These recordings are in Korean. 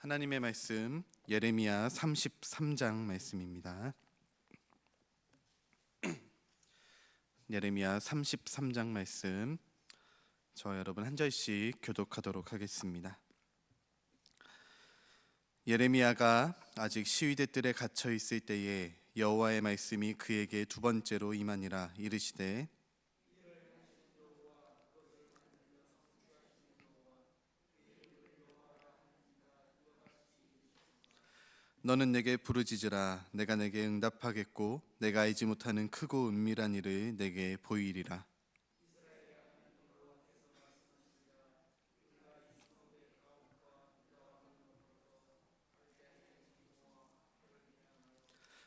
하나님의 말씀 예레미야 33장 말씀입니다. 예레미야 33장 말씀 여러분 한 절씩 교독하도록 하겠습니다. 예레미야가 아직 시위대 뜰에 갇혀 있을 때에 여호와의 말씀이 그에게 두 번째로 임하니라. 이르시되 너는 내게 부르짖으라. 내가 내게 응답하겠고 내가 알지 못하는 크고 은밀한 일을 내게 보이리라.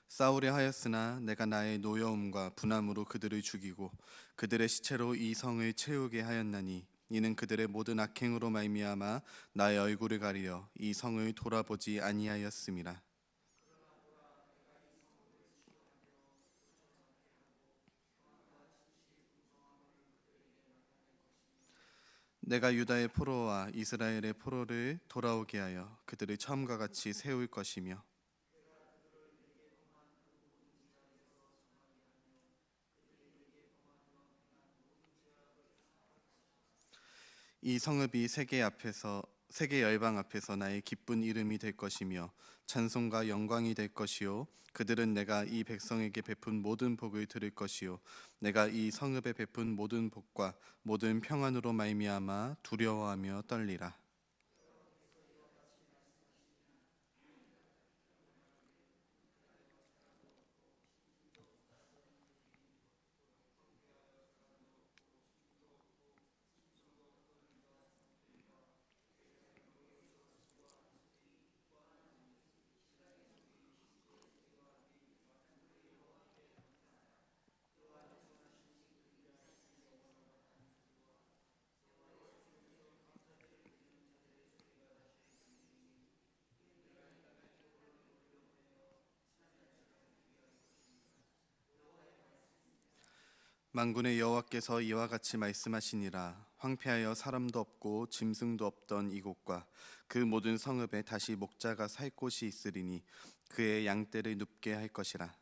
싸우려 하였으나 내가 나의 노여움과 분함으로 그들을 죽이고 그들의 시체로 이 성을 채우게 하였나니 이는 그들의 모든 악행으로 말미암아 나의 얼굴을 가리려 이 성을 돌아보지 아니하였음이라. 내가 유다의 포로와 이스라엘의 포로를 돌아오게 하여 그들을 처음과 같이 세울 것이며 이 성읍이 세계 열방 앞에서 나의 기쁜 이름이 될 것이며 찬송과 영광이 될 것이요 그들은 내가 이 백성에게 베푼 모든 복을 들을 것이요 내가 이 성읍에 베푼 모든 복과 모든 평안으로 말미암아 두려워하며 떨리라. 만군의 여호와께서 이와 같이 말씀하시니라. 황폐하여 사람도 없고 짐승도 없던 이곳과 그 모든 성읍에 다시 목자가 살 곳이 있으리니 그의 양떼를 눕게 할 것이라.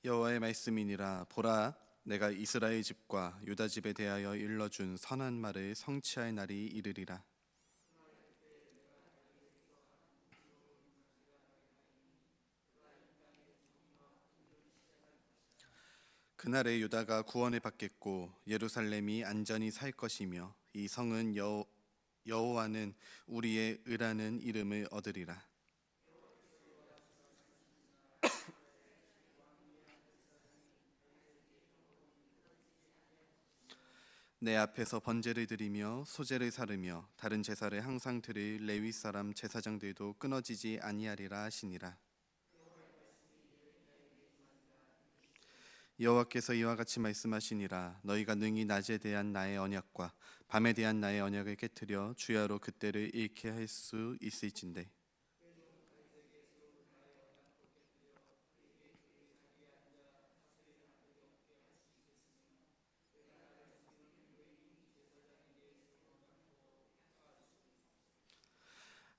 여호와의 말씀이니라. 보라, 내가 이스라엘 집과 유다 집에 대하여 일러준 선한 말을 성취할 날이 이르리라. 그날에 유다가 구원을 받겠고 예루살렘이 안전히 살 것이며 이 성은 여호와는 우리의 의라는 이름을 얻으리라. 내 앞에서 번제를 드리며 소제를 사르며 다른 제사를 항상 드릴 레위 사람 제사장들도 끊어지지 아니하리라 하시니라. 여호와께서 이와 같이 말씀하시니라. 너희가 능히 낮에 대한 나의 언약과 밤에 대한 나의 언약을 깨뜨려 주야로 그때를 잃게 할 수 있을진데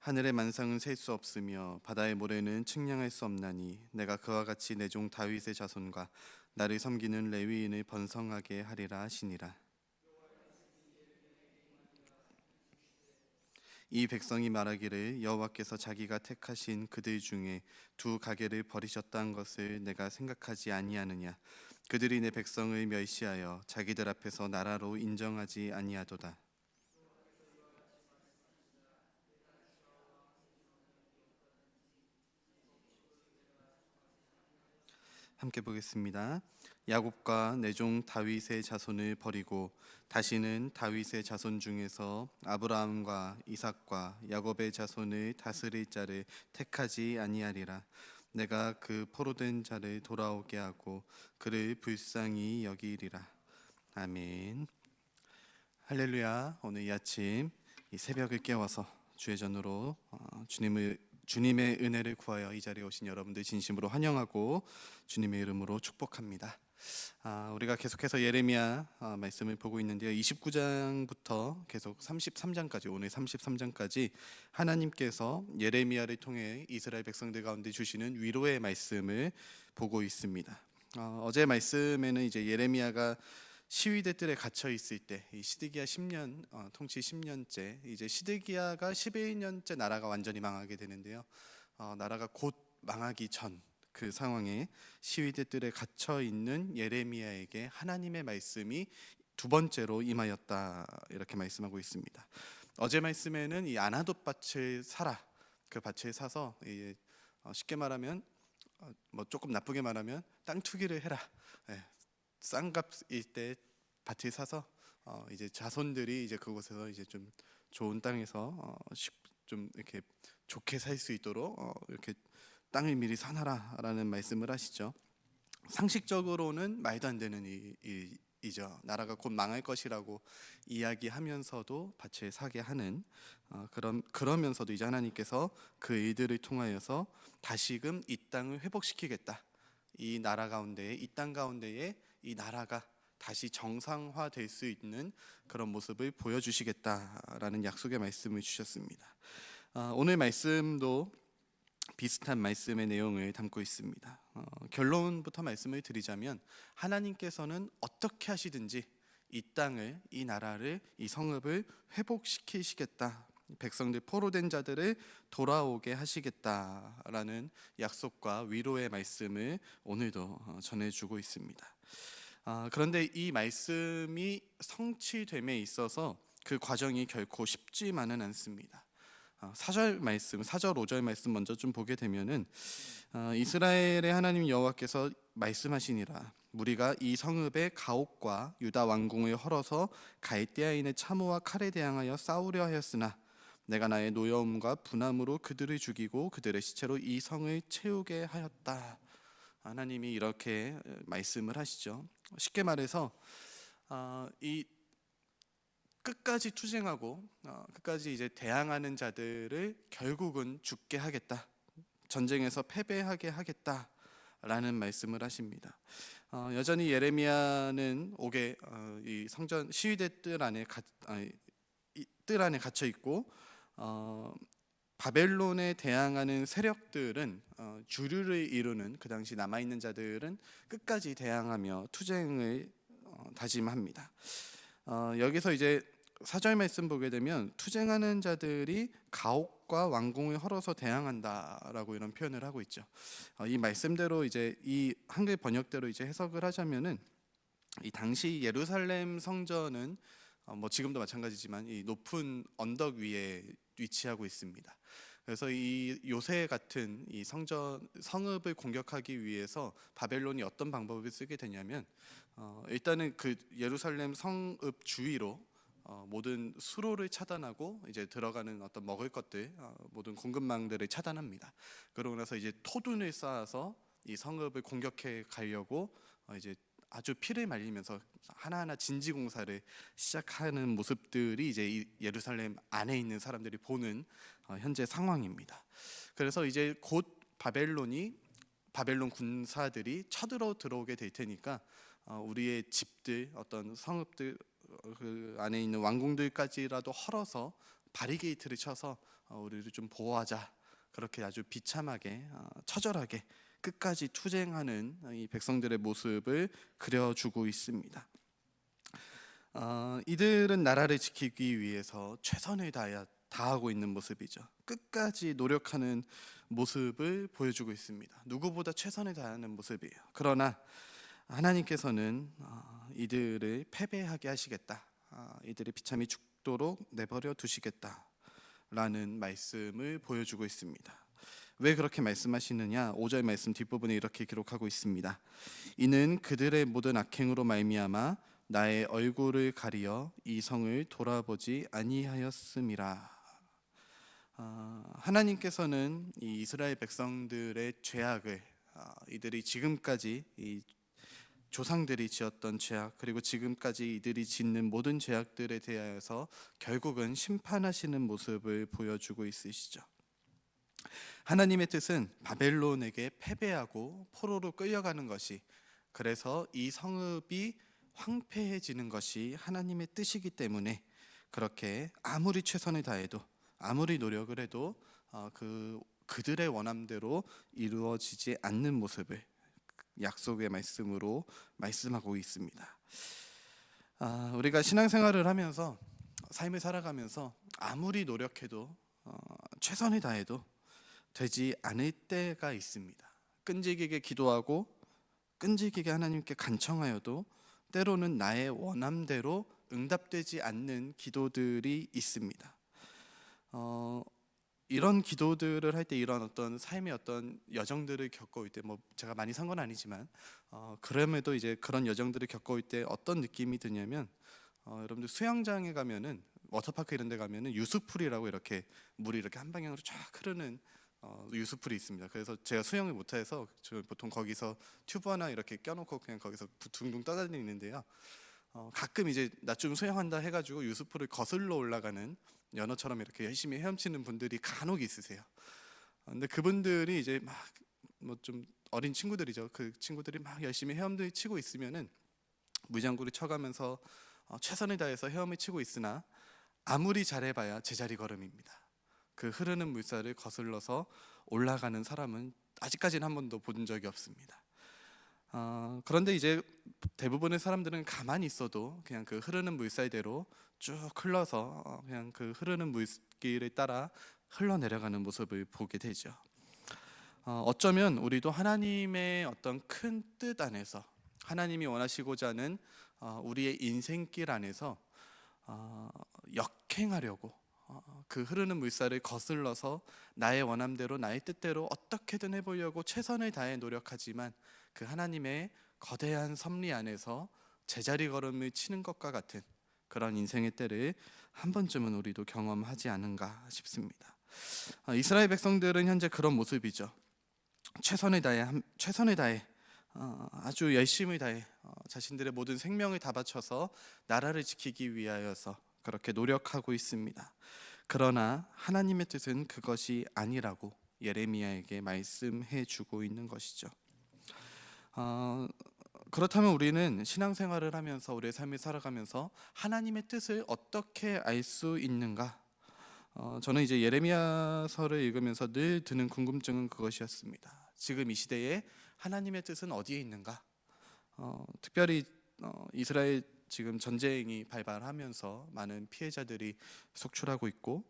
하늘의 만상은 셀 수 없으며 바다의 모래는 측량할 수 없나니 내가 그와 같이 내 종 다윗의 자손과 나를 섬기는 레위인을 번성하게 하리라 하시니라. 이 백성이 말하기를 여호와께서 자기가 택하신 그들 중에 두 가게를 버리셨다는 것을 내가 생각하지 아니하느냐. 그들이 내 백성을 멸시하여 자기들 앞에서 나라로 인정하지 아니하도다. 함께 보겠습니다. 야곱과 내 종 다윗의 자손을 버리고 다시는 다윗의 자손 중에서 아브라함과 이삭과 야곱의 자손을 다스릴 자를 택하지 아니하리라. 내가 그 포로된 자를 돌아오게 하고 그를 불쌍히 여기리라. 아멘. 할렐루야. 오늘 이 아침 이 새벽을 깨워서 주의 전으로 주님을 주님의 은혜를 구하여 이 자리에 오신 여러분들 진심으로 환영하고 주님의 이름으로 축복합니다. 우리가 계속해서 예레미야 말씀을 보고 있는데요. 29장부터 계속 33장까지, 오늘 33장까지 하나님께서 예레미야를 통해 이스라엘 백성들 가운데 주시는 위로의 말씀을 보고 있습니다. 어제 말씀에는 이제 예레미야가 시위대 뜰에 갇혀 있을 때, 이 시드기야 10년 통치 10년째, 이제 시드기야가 11년째 나라가 완전히 망하게 되는데요. 나라가 곧 망하기 전 그 상황에 시위대 뜰에 갇혀 있는 예레미야에게 하나님의 말씀이 두 번째로 임하였다, 이렇게 말씀하고 있습니다. 어제 말씀에는 이 아나돗 밭을 사라, 그 밭을 사서 쉽게 말하면 뭐 조금 나쁘게 말하면 땅 투기를 해라. 예, 싼 값일 때 밭을 사서 이제 자손들이 이제 그곳에서 이제 좀 좋은 땅에서 좀 이렇게 좋게 살 수 있도록 이렇게 땅을 미리 사놔라라는 말씀을 하시죠. 상식적으로는 말도 안 되는 일이죠. 나라가 곧 망할 것이라고 이야기하면서도 밭을 사게 하는 그러면서도 이제 하나님께서 그 일들을 통하여서 다시금 이 땅을 회복시키겠다. 이 나라 가운데에, 이 땅 가운데에 이 나라가 다시 정상화될 수 있는 그런 모습을 보여주시겠다라는 약속의 말씀을 주셨습니다. 오늘 말씀도 비슷한 말씀의 내용을 담고 있습니다. 결론부터 말씀을 드리자면 하나님께서는 어떻게 하시든지 이 땅을, 이 나라를, 이 성읍을 회복시키시겠다. 백성들, 포로된 자들을 돌아오게 하시겠다라는 약속과 위로의 말씀을 오늘도 전해주고 있습니다. 그런데 이 말씀이 성취됨에 있어서 그 과정이 결코 쉽지만은 않습니다. 4절 말씀, 4절 5절 말씀 먼저 좀 보게 되면은 이스라엘의 하나님 여호와께서 말씀하시니라, 무리가 이 성읍의 가옥과 유다 왕궁을 헐어서 갈대아인의 참호와 칼에 대항하여 싸우려 하였으나 내가 나의 노여움과 분함으로 그들을 죽이고 그들의 시체로 이 성을 채우게 하였다. 하나님이 이렇게 말씀을 하시죠. 쉽게 말해서 이 끝까지 투쟁하고 끝까지 이제 대항하는 자들을 결국은 죽게 하겠다, 전쟁에서 패배하게 하겠다라는 말씀을 하십니다. 여전히 예레미야는 옥에 이 성전 시위대 뜰 안에 갇혀 있고 바벨론에 대항하는 세력들은 주류를 이루는 그 당시 남아 있는 자들은 끝까지 대항하며 투쟁을 다짐합니다. 여기서 이제 4절 말씀 보게 되면 투쟁하는 자들이 가옥과 왕궁을 헐어서 대항한다라고 이런 표현을 하고 있죠. 이 말씀대로 이제 이 한글 번역대로 이제 해석을 하자면은 이 당시 예루살렘 성전은 뭐 지금도 마찬가지지만 이 높은 언덕 위에 위치하고 있습니다. 그래서 이 요새 같은 이 성읍을 공격하기 위해서 바벨론이 어떤 방법을 쓰게 되냐면 일단은 그 예루살렘 성읍 주위로 모든 수로를 차단하고 이제 들어가는 어떤 먹을 것들, 모든 공급망들을 차단합니다. 그러고 나서 이제 토둔을 쌓아서 이 성읍을 공격해 가려고 이제 아주 피를 말리면서 하나하나 진지 공사를 시작하는 모습들이 이제 이 예루살렘 안에 있는 사람들이 보는 현재 상황입니다. 그래서 이제 곧 바벨론 군사들이 쳐들어 들어오게 될 테니까 우리의 집들, 어떤 성읍들, 그 안에 있는 왕궁들까지라도 헐어서 바리게이트를 쳐서 우리를 좀 보호하자, 그렇게 아주 비참하게 처절하게 끝까지 투쟁하는 이 백성들의 모습을 그려주고 있습니다. 이들은 나라를 지키기 위해서 최선을 다하고 있는 모습이죠. 끝까지 노력하는 모습을 보여주고 있습니다. 누구보다 최선을 다하는 모습이에요. 그러나 하나님께서는 이들을 패배하게 하시겠다, 이들이 비참히 죽도록 내버려 두시겠다라는 말씀을 보여주고 있습니다. 왜 그렇게 말씀하시느냐? 5절 말씀 뒷부분에 이렇게 기록하고 있습니다. 이는 그들의 모든 악행으로 말미암아 나의 얼굴을 가리어 이 성을 돌아보지 아니하였음이라. 하나님께서는 이 이스라엘 백성들의 죄악을, 이들이 지금까지 이 조상들이 지었던 죄악, 그리고 지금까지 이들이 짓는 모든 죄악들에 대하여서 결국은 심판하시는 모습을 보여주고 있으시죠. 하나님의 뜻은 바벨론에게 패배하고 포로로 끌려가는 것이, 그래서 이 성읍이 황폐해지는 것이 하나님의 뜻이기 때문에 그렇게 아무리 최선을 다해도 아무리 노력을 해도 그들의 원함대로 이루어지지 않는 모습을 약속의 말씀으로 말씀하고 있습니다. 우리가 신앙생활을 하면서 삶을 살아가면서 아무리 노력해도 최선을 다해도 되지 않을 때가 있습니다. 끈질기게 기도하고 끈질기게 하나님께 간청하여도 때로는 나의 원함대로 응답되지 않는 기도들이 있습니다. 이런 기도들을 할 때 이런 어떤 삶의 어떤 여정들을 겪어올 때, 뭐 제가 많이 산 건 아니지만 그럼에도 이제 그런 여정들을 겪어올 때 어떤 느낌이 드냐면, 여러분들 수영장에 가면은, 워터파크 이런 데 가면은 유수풀이라고 이렇게 물이 이렇게 한 방향으로 쫙 흐르는 유수풀이 있습니다. 그래서 제가 수영을 못해서 저 보통 거기서 튜브 하나 이렇게 껴놓고 그냥 거기서 둥둥 떠다니는데요. 가끔 이제 나 좀 수영한다 해가지고 유수풀을 거슬러 올라가는 연어처럼 이렇게 열심히 헤엄치는 분들이 간혹 있으세요. 근데 그분들이 이제 막 뭐 좀 어린 친구들이죠. 그 친구들이 막 열심히 헤엄을 치고 있으면은 무장구를 쳐가면서 최선을 다해서 헤엄을 치고 있으나 아무리 잘해봐야 제자리 걸음입니다. 그 흐르는 물살을 거슬러서 올라가는 사람은 아직까지는 한 번도 본 적이 없습니다. 그런데 이제 대부분의 사람들은 가만히 있어도 그냥 그 흐르는 물살대로 쭉 흘러서 그냥 그 흐르는 물길을 따라 흘러내려가는 모습을 보게 되죠. 어쩌면 우리도 하나님의 어떤 큰 뜻 안에서, 하나님이 원하시고자 하는 우리의 인생길 안에서 역행하려고 그 흐르는 물살을 거슬러서 나의 원함대로 나의 뜻대로 어떻게든 해보려고 최선을 다해 노력하지만 그 하나님의 거대한 섭리 안에서 제자리 걸음을 치는 것과 같은 그런 인생의 때를 한 번쯤은 우리도 경험하지 않은가 싶습니다. 이스라엘 백성들은 현재 그런 모습이죠. 최선을 다해 아주 열심히 다해 자신들의 모든 생명을 다 바쳐서 나라를 지키기 위하여서 그렇게 노력하고 있습니다. 그러나 하나님의 뜻은 그것이 아니라고 예레미야에게 말씀해 주고 있는 것이죠. 그렇다면 우리는 신앙생활을 하면서 우리의 삶을 살아가면서 하나님의 뜻을 어떻게 알 수 있는가? 저는 이제 예레미야서를 읽으면서 늘 드는 궁금증은 그것이었습니다. 지금 이 시대에 하나님의 뜻은 어디에 있는가? 특별히 이스라엘 지금 전쟁이 발발하면서 많은 피해자들이 속출하고 있고,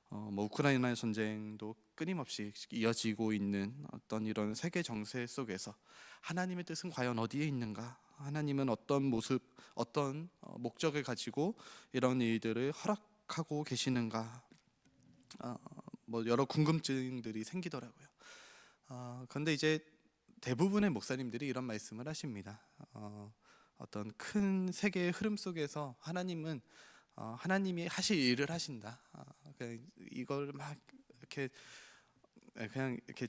뭐 우크라이나 전쟁도 끊임없이 이어지고 있는 어떤 이런 세계 정세 속에서 하나님의 뜻은 과연 어디에 있는가? 하나님은 어떤 모습, 어떤 목적을 가지고 이런 일들을 허락하고 계시는가? 뭐 여러 궁금증들이 생기더라고요. 그런데 이제 대부분의 목사님들이 이런 말씀을 하십니다. 어떤 큰 세계의 흐름 속에서 하나님은 하나님이 하실 일을 하신다. 이걸 막 이렇게 그냥 이렇게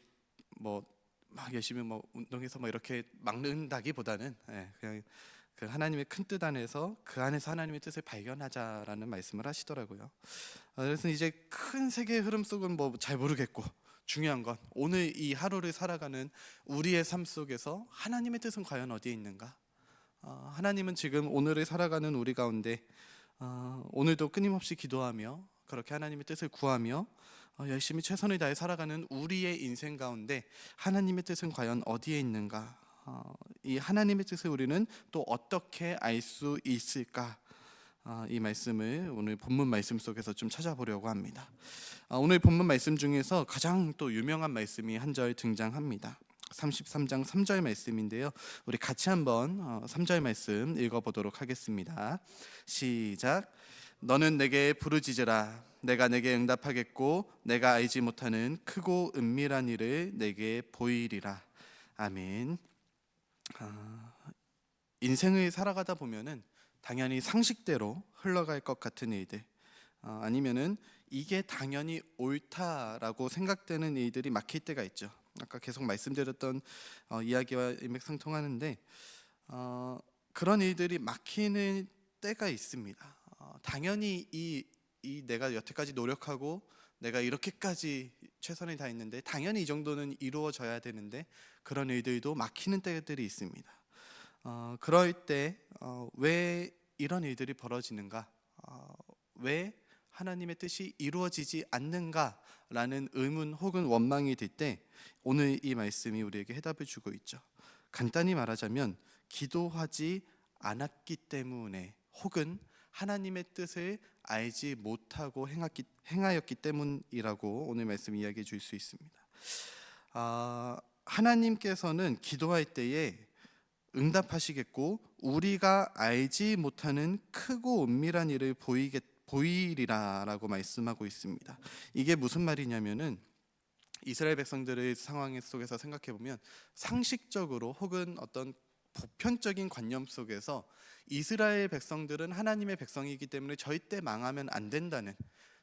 뭐 막 열심히 뭐 운동해서 뭐 이렇게 막는다기보다는 그냥 그 하나님의 큰 뜻 안에서 그 안에서 하나님의 뜻을 발견하자라는 말씀을 하시더라고요. 그래서 이제 큰 세계의 흐름 속은 뭐 잘 모르겠고, 중요한 건 오늘 이 하루를 살아가는 우리의 삶 속에서 하나님의 뜻은 과연 어디에 있는가? 하나님은 지금 오늘을 살아가는 우리 가운데 오늘도 끊임없이 기도하며 그렇게 하나님의 뜻을 구하며 열심히 최선을 다해 살아가는 우리의 인생 가운데 하나님의 뜻은 과연 어디에 있는가? 이 하나님의 뜻을 우리는 또 어떻게 알 수 있을까? 이 말씀을 오늘 본문 말씀 속에서 좀 찾아보려고 합니다. 오늘 본문 말씀 중에서 가장 또 유명한 말씀이 한 절 등장합니다. 33장 3절 말씀인데요. 우리 같이 한번 3절 말씀 읽어보도록 하겠습니다. 시작. 너는 내게 부르짖으라. 내가 내게 응답하겠고 내가 알지 못하는 크고 은밀한 일을 내게 보이리라. 아멘. 인생을 살아가다 보면은 당연히 상식대로 흘러갈 것 같은 일들, 아니면은 이게 당연히 옳다라고 생각되는 일들이 막힐 때가 있죠. 아까 계속 말씀드렸던 이야기와 일맥상통하는데 그런 일들이 막히는 때가 있습니다. 당연히 이 내가 여태까지 노력하고 내가 이렇게까지 최선을 다했는데 당연히 이 정도는 이루어져야 되는데 그런 일들도 막히는 때들이 있습니다. 그럴 때 왜 이런 일들이 벌어지는가? 왜 하나님의 뜻이 이루어지지 않는가라는 의문 혹은 원망이 들 때 오늘 이 말씀이 우리에게 해답을 주고 있죠. 간단히 말하자면 기도하지 않았기 때문에 혹은 하나님의 뜻을 알지 못하고 행하였기 때문이라고 오늘 말씀 이야기해 줄 수 있습니다. 하나님께서는 기도할 때에 응답하시겠고 우리가 알지 못하는 크고 은밀한 일을 보이리라라고 말씀하고 있습니다. 이게 무슨 말이냐면은 이스라엘 백성들의 상황 속에서 생각해 보면 상식적으로 혹은 어떤 보편적인 관념 속에서 이스라엘 백성들은 하나님의 백성이기 때문에 절대 망하면 안 된다는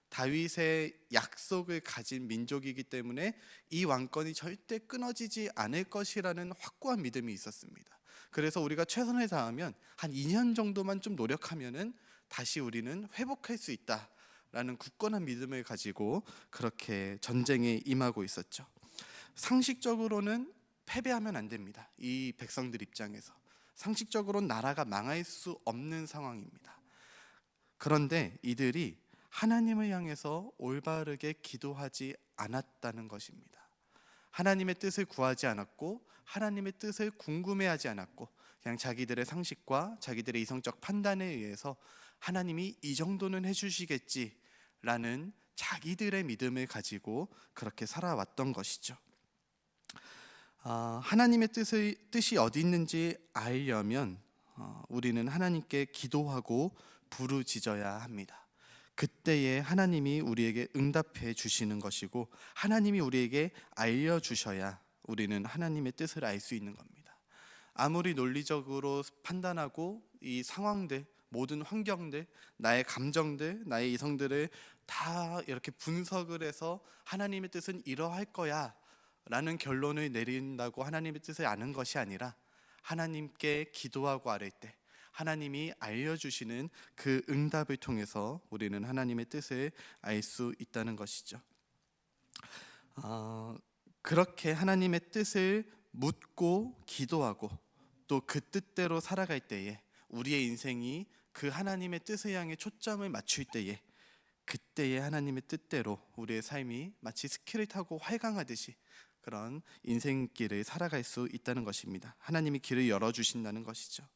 다윗의 약속을 가진 민족이기 때문에 이 왕권이 절대 끊어지지 않을 것이라는 확고한 믿음이 있었습니다. 그래서 우리가 최선을 다하면 한 2년 정도만 좀 노력하면은 다시 우리는 회복할 수 있다라는 굳건한 믿음을 가지고 그렇게 전쟁에 임하고 있었죠. 상식적으로는 패배하면 안 됩니다. 이 백성들 입장에서 상식적으로는 나라가 망할 수 없는 상황입니다. 그런데 이들이 하나님을 향해서 올바르게 기도하지 않았다는 것입니다. 하나님의 뜻을 구하지 않았고 하나님의 뜻을 궁금해하지 않았고 그냥 자기들의 상식과 자기들의 이성적 판단에 의해서 하나님이 이 정도는 해주시겠지라는 자기들의 믿음을 가지고 그렇게 살아왔던 것이죠. 하나님의 뜻이 어디 있는지 알려면 우리는 하나님께 기도하고 부르짖어야 합니다. 그때에 하나님이 우리에게 응답해 주시는 것이고 하나님이 우리에게 알려주셔야 우리는 하나님의 뜻을 알 수 있는 겁니다. 아무리 논리적으로 판단하고 이 상황들, 모든 환경들, 나의 감정들, 나의 이성들을 다 이렇게 분석을 해서 하나님의 뜻은 이러할 거야 라는 결론을 내린다고 하나님의 뜻을 아는 것이 아니라 하나님께 기도하고 아뢰 때 하나님이 알려주시는 그 응답을 통해서 우리는 하나님의 뜻을 알 수 있다는 것이죠. 그렇게 하나님의 뜻을 묻고 기도하고 또 그 뜻대로 살아갈 때에 우리의 인생이 그 하나님의 뜻을 향해 초점을 맞출 때에 그때의 하나님의 뜻대로 우리의 삶이 마치 스키를 타고 활강하듯이 그런 인생길을 살아갈 수 있다는 것입니다. 하나님이 길을 열어주신다는 것이죠.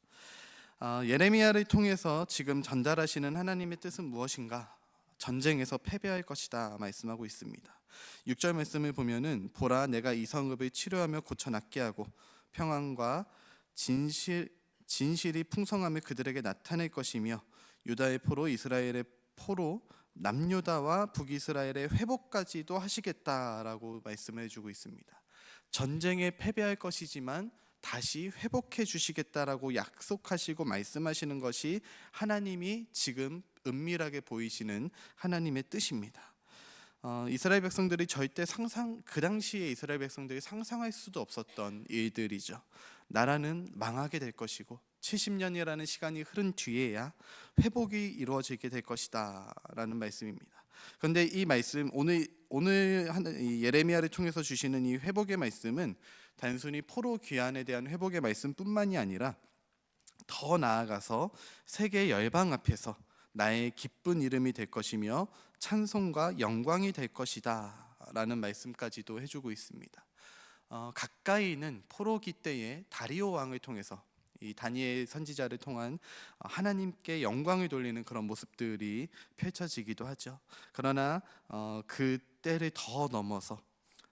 예레미야를 통해서 지금 전달하시는 하나님의 뜻은 무엇인가? 전쟁에서 패배할 것이다 말씀하고 있습니다. 6절 말씀을 보면은 보라 내가 이 성읍을 치료하며 고쳐 낫게 하고 평안과 진실이 풍성함을 그들에게 나타낼 것이며 유다의 포로 이스라엘의 포로 남유다와 북이스라엘의 회복까지도 하시겠다라고 말씀을 해주고 있습니다. 전쟁에 패배할 것이지만 다시 회복해 주시겠다라고 약속하시고 말씀하시는 것이 하나님이 지금 은밀하게 보이시는 하나님의 뜻입니다. 이스라엘 백성들이 절대 그 당시에 이스라엘 백성들이 상상할 수도 없었던 일들이죠. 나라는 망하게 될 것이고 70년이라는 시간이 흐른 뒤에야 회복이 이루어지게 될 것이다 라는 말씀입니다. 그런데 이 말씀 오늘 이 예레미야를 통해서 주시는 이 회복의 말씀은 단순히 포로 귀환에 대한 회복의 말씀뿐만이 아니라 더 나아가서 세계 열방 앞에서 나의 기쁜 이름이 될 것이며 찬송과 영광이 될 것이다 라는 말씀까지도 해주고 있습니다. 가까이는 포로기 때의 다리오 왕을 통해서 이 다니엘 선지자를 통한 하나님께 영광을 돌리는 그런 모습들이 펼쳐지기도 하죠. 그러나 그 때를 더 넘어서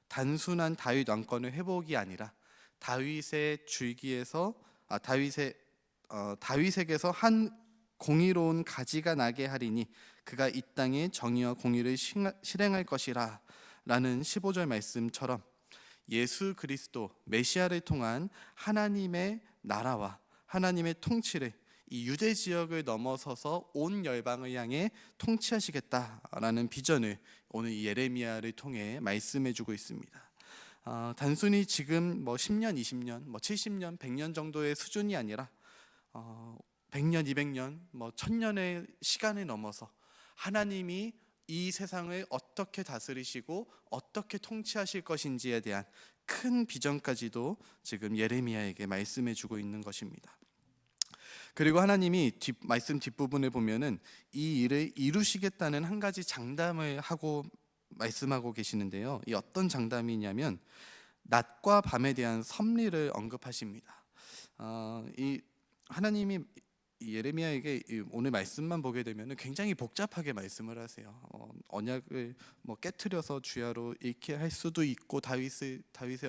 단순한 다윗 왕권의 회복이 아니라 다윗의 줄기에서 다윗에게서 한 공의로운 가지가 나게 하리니 그가 이 땅에 정의와 공의를 실행할 것이라 라는 15절 말씀처럼 예수 그리스도 메시아를 통한 하나님의 나라와 하나님의 통치를 이 유대 지역을 넘어서서 온 열방을 향해 통치하시겠다라는 비전을 오늘 이 예레미야를 통해 말씀해주고 있습니다. 단순히 지금 10년, 20년, 70년, 100년 정도의 수준이 아니라 100년, 200년, 1000년의 시간을 넘어서 하나님이 이 세상을 어떻게 다스리시고 어떻게 통치하실 것인지에 대한 큰 비전까지도 지금 예레미야에게 말씀해 주고 있는 것입니다. 그리고 하나님이 말씀 뒷부분에 보면은 이 일을 이루시겠다는 한 가지 장담을 하고 말씀하고 계시는데요. 이 어떤 장담이냐면 낮과 밤에 대한 섭리를 언급하십니다. 이 하나님이 이 예레미야에게 오늘 말씀만 보게 되면 굉장히 복잡하게 말씀을 하세요. 언약을 깨트려서 주야로 잃게 할 수도 있고 다윗의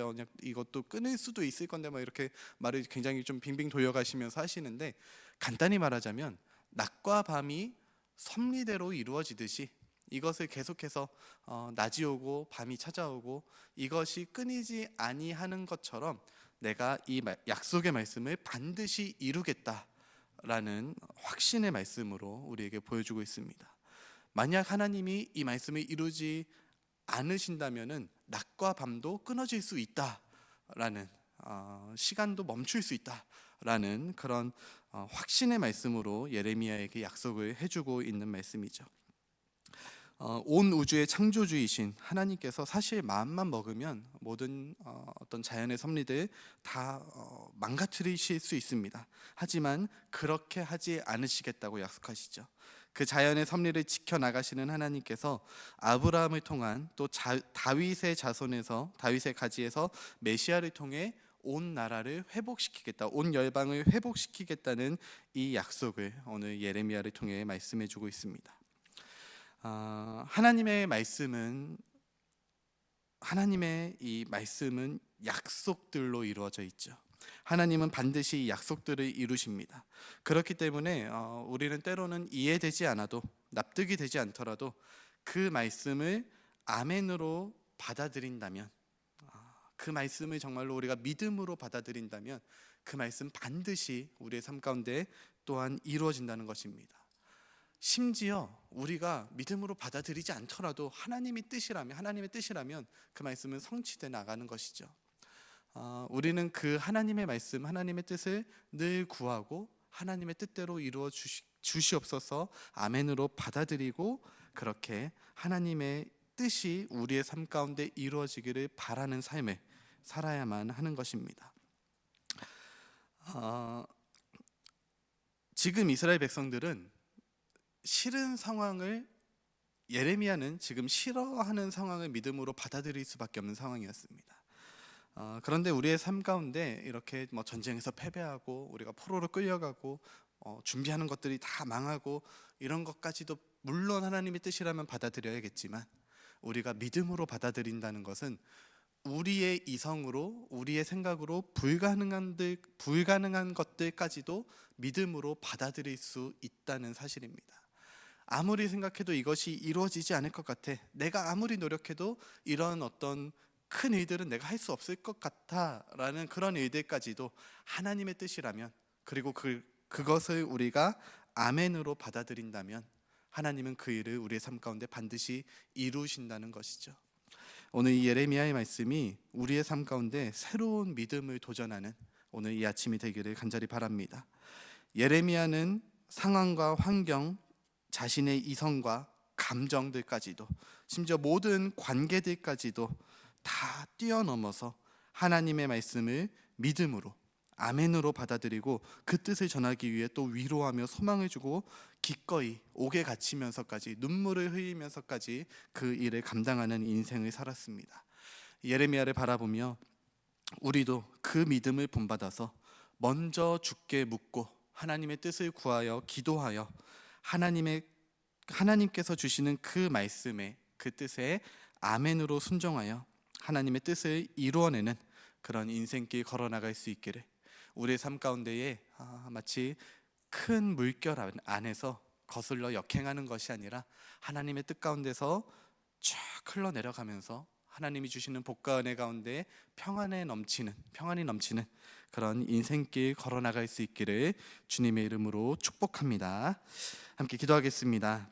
언약 이것도 끊을 수도 있을 건데 이렇게 말을 굉장히 좀 빙빙 돌려가시면서 하시는데, 간단히 말하자면 낮과 밤이 섭리대로 이루어지듯이 이것을 계속해서 낮이 오고 밤이 찾아오고 이것이 끊이지 아니하는 것처럼 내가 이 약속의 말씀을 반드시 이루겠다라는 확신의 말씀으로 우리에게 보여주고 있습니다. 만약 하나님이 이 말씀을 이루지 않으신다면은 낮과 밤도 끊어질 수 있다라는, 시간도 멈출 수 있다라는 그런 확신의 말씀으로 예레미야에게 약속을 해주고 있는 말씀이죠. 온 우주의 창조주이신 하나님께서 사실 마음만 먹으면 모든 어떤 자연의 섭리들 다 망가뜨리실 수 있습니다. 하지만 그렇게 하지 않으시겠다고 약속하시죠. 그 자연의 섭리를 지켜나가시는 하나님께서 아브라함을 통한 또 다윗의 자손에서, 다윗의 가지에서 메시아를 통해 온 나라를 회복시키겠다, 온 열방을 회복시키겠다는 이 약속을 오늘 예레미야를 통해 말씀해 주고 있습니다. 하나님의 이 말씀은 약속들로 이루어져 있죠. 하나님은 반드시 이 약속들을 이루십니다. 그렇기 때문에 우리는 때로는 이해되지 않아도, 납득이 되지 않더라도 그 말씀을 아멘으로 받아들인다면, 그 말씀을 정말로 우리가 믿음으로 받아들인다면 그 말씀 반드시 우리의 삶 가운데 또한 이루어진다는 것입니다. 심지어 우리가 믿음으로 받아들이지 않더라도 하나님의 뜻이라면 그 말씀은 성취돼 나가는 것이죠. 우리는 그 하나님의 말씀, 하나님의 뜻을 늘 구하고 하나님의 뜻대로 이루어 주시옵소서 아멘으로 받아들이고, 그렇게 하나님의 뜻이 우리의 삶 가운데 이루어지기를 바라는 삶을 살아야만 하는 것입니다. 지금 이스라엘 백성들은 싫은 상황을, 예레미야는 지금 싫어하는 상황을 믿음으로 받아들일 수밖에 없는 상황이었습니다. 그런데 우리의 삶 가운데 이렇게 전쟁에서 패배하고 우리가 포로로 끌려가고 준비하는 것들이 다 망하고 이런 것까지도 물론 하나님의 뜻이라면 받아들여야겠지만, 우리가 믿음으로 받아들인다는 것은 우리의 이성으로, 우리의 생각으로 불가능한 것들까지도 믿음으로 받아들일 수 있다는 사실입니다. 아무리 생각해도 이것이 이루어지지 않을 것 같아, 내가 아무리 노력해도 이런 어떤 큰 일들은 내가 할 수 없을 것 같아 라는 그런 일들까지도 하나님의 뜻이라면, 그리고 그것을 우리가 아멘으로 받아들인다면 하나님은 그 일을 우리의 삶 가운데 반드시 이루신다는 것이죠. 오늘 이 예레미야의 말씀이 우리의 삶 가운데 새로운 믿음을 도전하는 오늘 이 아침이 되기를 간절히 바랍니다. 예레미야는 상황과 환경, 자신의 이성과 감정들까지도, 심지어 모든 관계들까지도 다 뛰어넘어서 하나님의 말씀을 믿음으로, 아멘으로 받아들이고 그 뜻을 전하기 위해 또 위로하며 소망을 주고 기꺼이 옥에 갇히면서까지, 눈물을 흘리면서까지 그 일을 감당하는 인생을 살았습니다. 예레미야를 바라보며 우리도 그 믿음을 본받아서 먼저 주께 묻고 하나님의 뜻을 구하여 기도하여 하나님께서 주시는 그 말씀에, 그 뜻에 아멘으로 순종하여 하나님의 뜻을 이루어내는 그런 인생길 걸어나갈 수 있기를, 우리의 삶 가운데에 마치 큰 물결 안에서 거슬러 역행하는 것이 아니라 하나님의 뜻 가운데서 쫙 흘러내려가면서 하나님이 주시는 복과 은혜 가운데 평안이 넘치는 그런 인생길 걸어나갈 수 있기를 주님의 이름으로 축복합니다. 함께 기도하겠습니다.